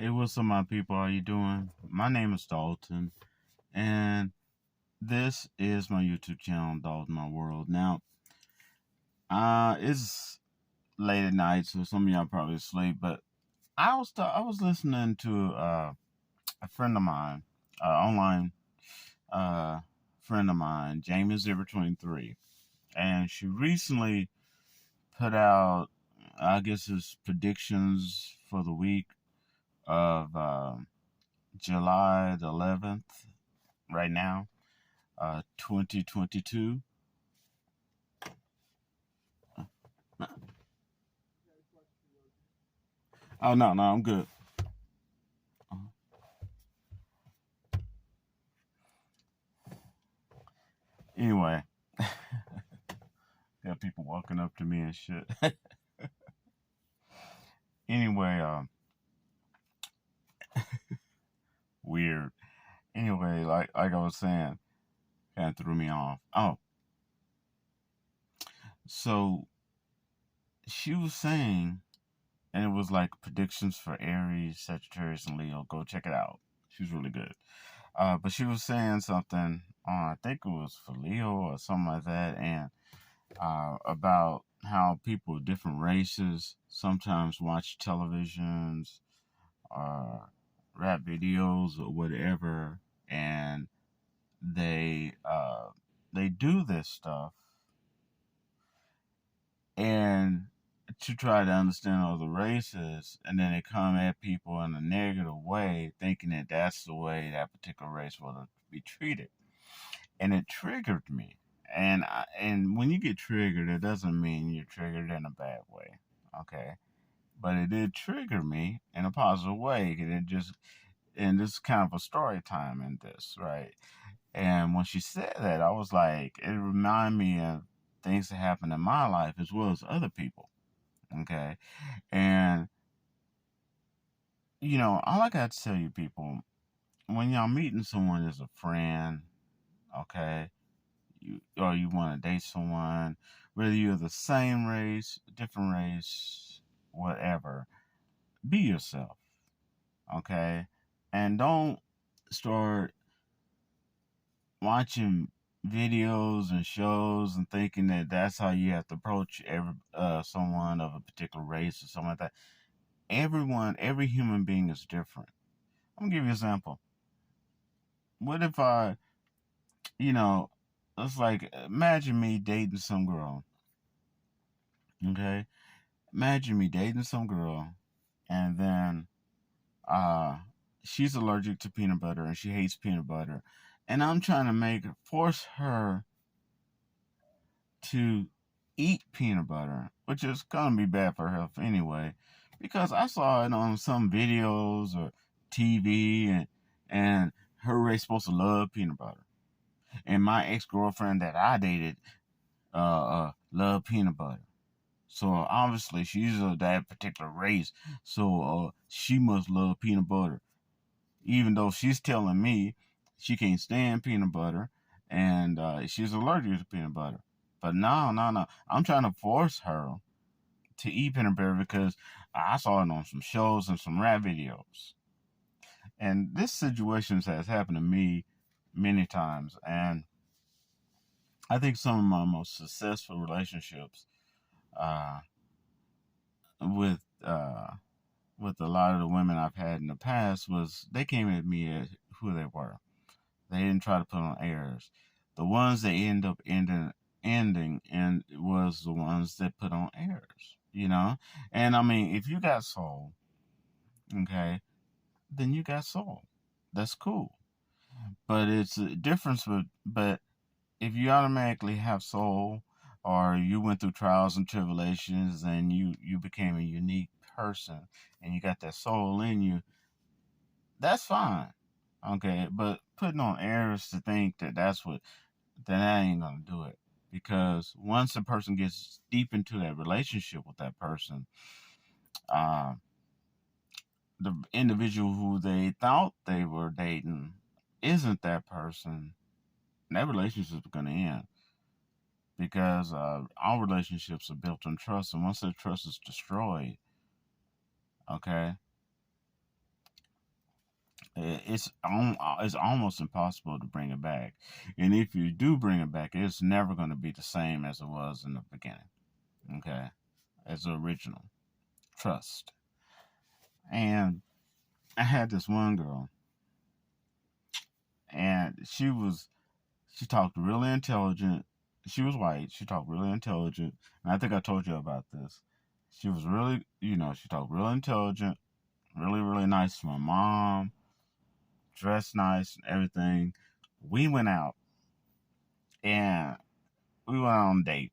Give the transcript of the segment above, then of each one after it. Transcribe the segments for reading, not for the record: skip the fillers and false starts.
Hey, what's up, my people? How you doing? My name is Dalton, and this is my YouTube channel, Dalton My World. Now, it's late at night, so some of y'all probably asleep. But I was listening to a friend of mine, online uh, friend of mine, Jamie023, and she recently put out, I guess, his predictions for the week of July the 11th. Right now, 2022. Oh no, I'm good. Anyway, got people walking up to me and shit. Anyway, weird. Anyway, like I was saying, kind of threw me off. Oh, so she was saying, and it was like predictions for Aries, Sagittarius, and Leo. Go check it out. She was really good. But she was saying something. I think it was for Leo or something like that, and about how people of different races sometimes watch televisions, uh, rap videos, or whatever, and they they do this stuff and to try to understand other races, and then they come at people in a negative way, thinking that that's the way that particular race will be treated, and it triggered me. And when you get triggered, it doesn't mean you're triggered in a bad way, okay? But it did trigger me in a positive way, and this is kind of a story time in this, right? And when she said that, I was like, it reminded me of things that happened in my life as well as other people, okay? And all I got to tell you, people, when y'all meeting someone as a friend, okay, or you want to date someone, whether you're the same race, different race, whatever, be yourself, okay? And don't start watching videos and shows and thinking that that's how you have to approach someone of a particular race or something like that. Every human being is different. I'm gonna give you an example. What if you know, it's like imagine me dating some girl, okay? Imagine me dating some girl, and then uh, she's allergic to peanut butter and she hates peanut butter, and I'm trying to force her to eat peanut butter, which is gonna be bad for her health anyway, because I saw it on some videos or TV, and her race supposed to love peanut butter, and my ex girlfriend that I dated loved peanut butter. So obviously she's of that particular race, so she must love peanut butter, even though she's telling me she can't stand peanut butter and she's allergic to peanut butter. But no. I'm trying to force her to eat peanut butter because I saw it on some shows and some rap videos. And this situation has happened to me many times. And I think some of my most successful relationships uh, with with a lot of the women I've had in the past was they came at me as who they were. They didn't try to put on airs. The ones that end up ending and was the ones that put on airs. And I mean, if you got soul, okay, then you got soul. That's cool. But it's a difference but if you automatically have soul, or you went through trials and tribulations and you became a unique person and you got that soul in you, that's fine. Okay, but putting on airs to think that that ain't gonna do it, because once a person gets deep into that relationship with that person, uh, the individual who they thought they were dating isn't that person. That relationship is gonna end, because all relationships are built on trust, and once that trust is destroyed, okay, It's almost impossible to bring it back. And if you do bring it back, it's never going to be the same as it was in the beginning. Okay, as the original. Trust. And I had this one girl, and she talked really intelligent. She was white. She talked really intelligent, and I think I told you about this. She was really, she talked really intelligent, really, really nice to my mom, dressed nice and everything. We went out and we went on a date.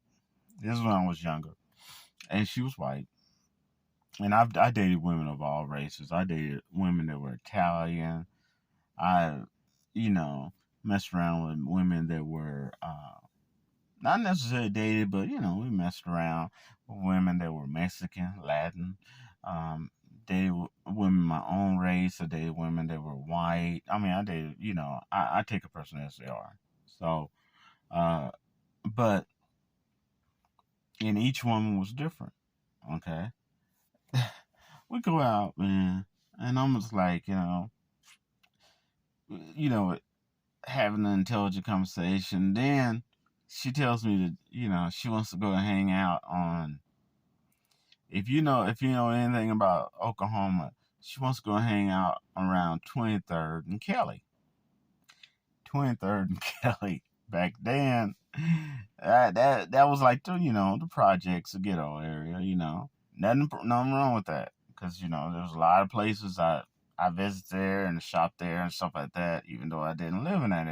This is when I was younger, and she was white. And I dated women of all races. I dated women that were Italian. I, you know, messed around with women that were not necessarily dated, but we messed around with women that were Mexican, Latin. Um, dated women my own race. I dated women that were white. I mean, I dated, I take a person as they are. So, uh, but and each woman was different. Okay, we go out, man, and I'm just like, you know, having an intelligent conversation. Then she tells me that she wants to go and hang out on. If you know anything about Oklahoma, she wants to go hang out around 23rd and Kelly. 23rd and Kelly. Back then, that was like the projects, the ghetto area. Nothing wrong with that, because there's a lot of places I visit there and shop there and stuff like that, even though I didn't live in that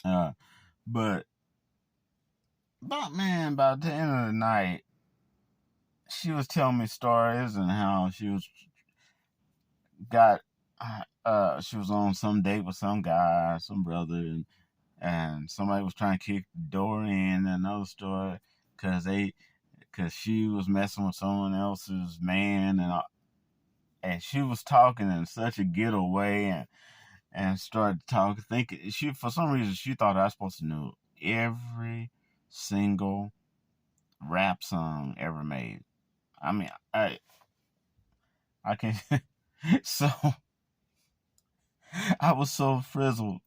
area. But man, by the end of the night, she was telling me stories and how got she was on some date with some guy, some brother, and somebody was trying to kick the door in. Another story, because she was messing with someone else's man, and she was talking in such a ghetto way, and started talking, thinking for some reason she thought I was supposed to know every single rap song ever made. I mean, I can so I was so frizzled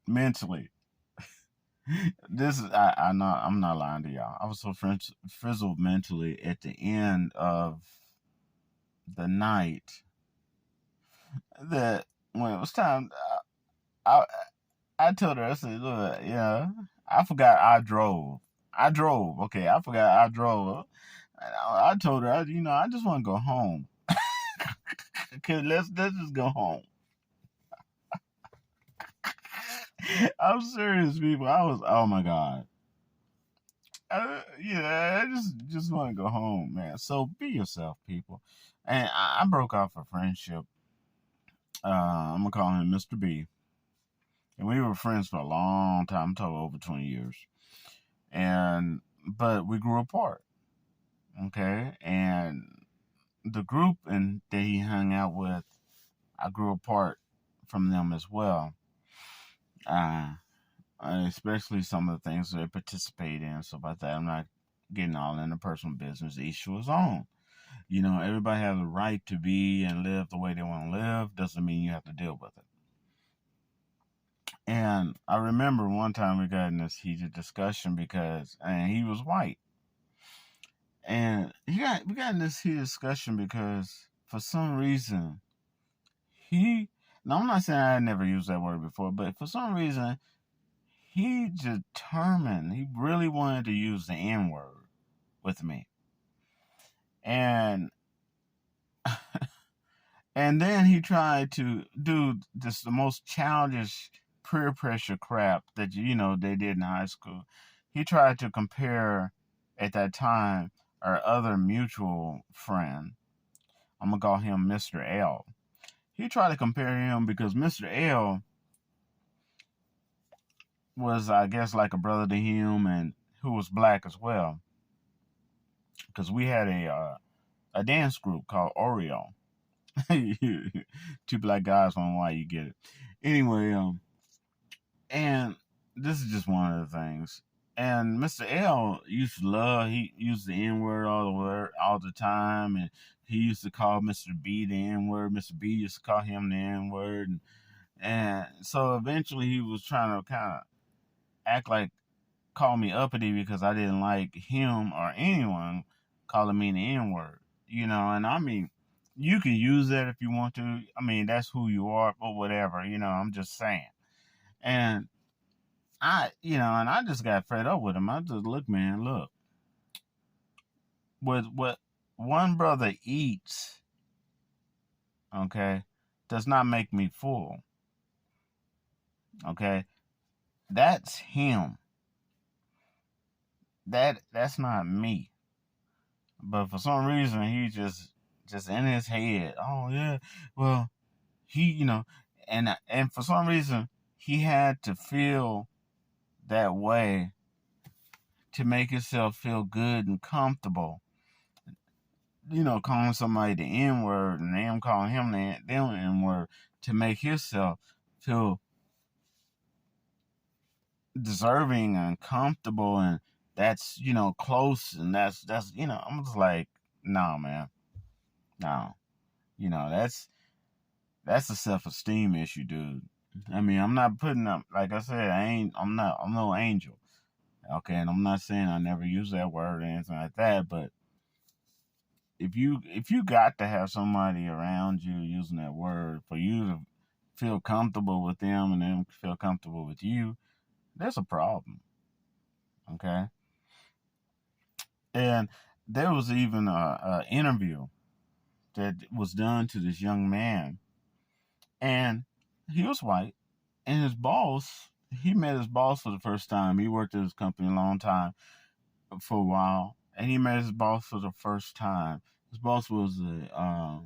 mentally. I'm not lying to y'all. I was so frizzled mentally at the end of the night that when it was time, I I told her, I said, look, I forgot I drove. I drove. Okay, I forgot I drove. I told her, I just want to go home. Okay, let's just go home. I'm serious, people. Oh my god. I just want to go home, man. So be yourself, people. And I broke off a friendship. I'm gonna call him Mr. B. And we were friends for a long time. I'm talking over 20 years. But we grew apart. Okay, and the group that he hung out with, I grew apart from them as well. Uh, Especially some of the things they participate in, stuff like that. I'm not getting all into personal business. Each to his own. Everybody has a right to be and live the way they want to live. Doesn't mean you have to deal with it. And I remember one time we got in this heated discussion and he was white. And we got in this heated discussion because for some reason now I'm not saying I had never used that word before, but for some reason he really wanted to use the N word with me. And and then he tried to do the most childish peer pressure crap that they did in high school. He tried to compare at that time our other mutual friend. I'm gonna call him Mr. L. He tried to compare him because Mr. L was, I guess, like a brother to him, and who was black as well. Because we had a dance group called Oreo. Two black guys, on why you get it. Anyway, and this is just one of the things. And Mr. L he used the N word all the time, and he used to call Mr. B the N-word. Mr. B used to call him the N-word. And so eventually he was trying to kind of act like, call me uppity because I didn't like him or anyone calling me the N-word. And I mean, you can use that if you want to. I mean, that's who you are, but whatever, I'm just saying. And I just got fed up with him. I just, look, man, look. What one brother eats, okay, does not make me full. Okay? That's him. That's not me. But for some reason he just in his head. Oh yeah. Well, he, and for some reason he had to feel that way to make himself feel good and comfortable. Calling somebody the N-word and them calling him the N-word to make himself feel deserving and comfortable, and that's close, and that's I'm just like, nah, man, no, that's a self-esteem issue, dude. I mean, I'm not putting up, like I said, I'm no angel, okay, and I'm not saying I never use that word or anything like that, but if you got to have somebody around you using that word for you to feel comfortable with them and them feel comfortable with you, there's a problem, okay? And there was even a interview that was done to this young man, and he was white, and he met his boss for the first time. He worked at his company a long time, for a while, and he met his boss for the first time. His boss was a,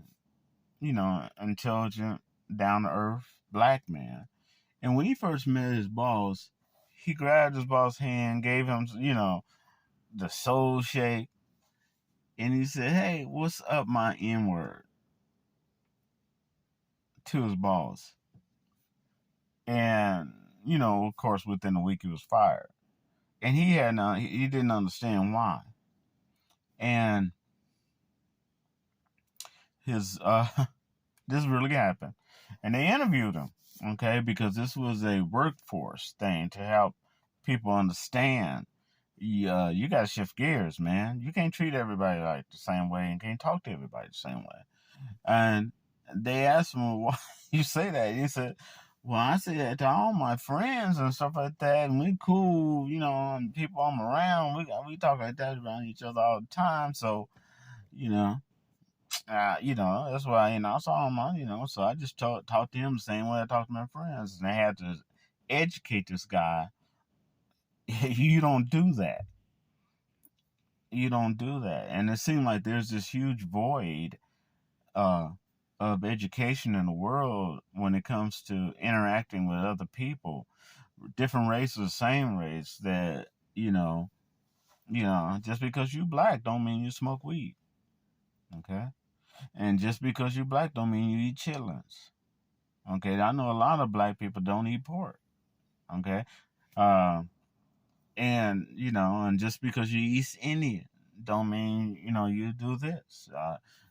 intelligent, down to earth black man. And when he first met his boss, he grabbed his boss' hand, gave him, the soul shake, and he said, "Hey, what's up, my N-word?" to his boss. And, of course, within a week he was fired. And he didn't understand why. And his this really happened. And they interviewed him, okay, because this was a workforce thing to help people understand. You got to shift gears, man. You can't treat everybody like the same way and can't talk to everybody the same way. And they asked him, "Well, why you say that?" He said, "Well, I say that to all my friends and stuff like that, and we cool, and people I'm around, we talk like that around each other all the time. So, you know, that's why, I saw him, so I just talked to him the same way I talk to my friends, and I had to educate this guy. You don't do that. You don't do that." And it seemed like there's this huge void uh, of education in the world when it comes to interacting with other people, different races, same race. That just because you black don't mean you smoke weed, okay? And just because you black don't mean you eat chitlins, okay? I know a lot of black people don't eat pork, okay? Uh, and just because you East Indian don't mean you do this.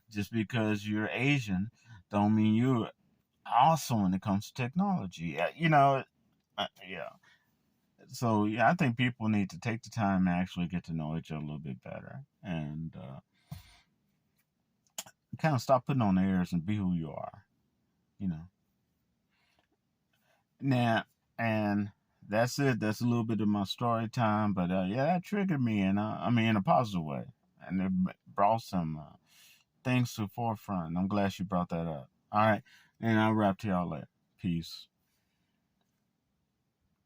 Just because you're Asian don't mean you're awesome when it comes to technology. Yeah. So yeah, I think people need to take the time and actually get to know each other a little bit better, and kind of stop putting on airs and be who you are. You know. Now, and that's it. That's a little bit of my story time, but yeah, that triggered me, and I mean in a positive way, and it brought some things to the forefront. I'm glad you brought that up. All right, and I'll wrap to y'all later. Peace.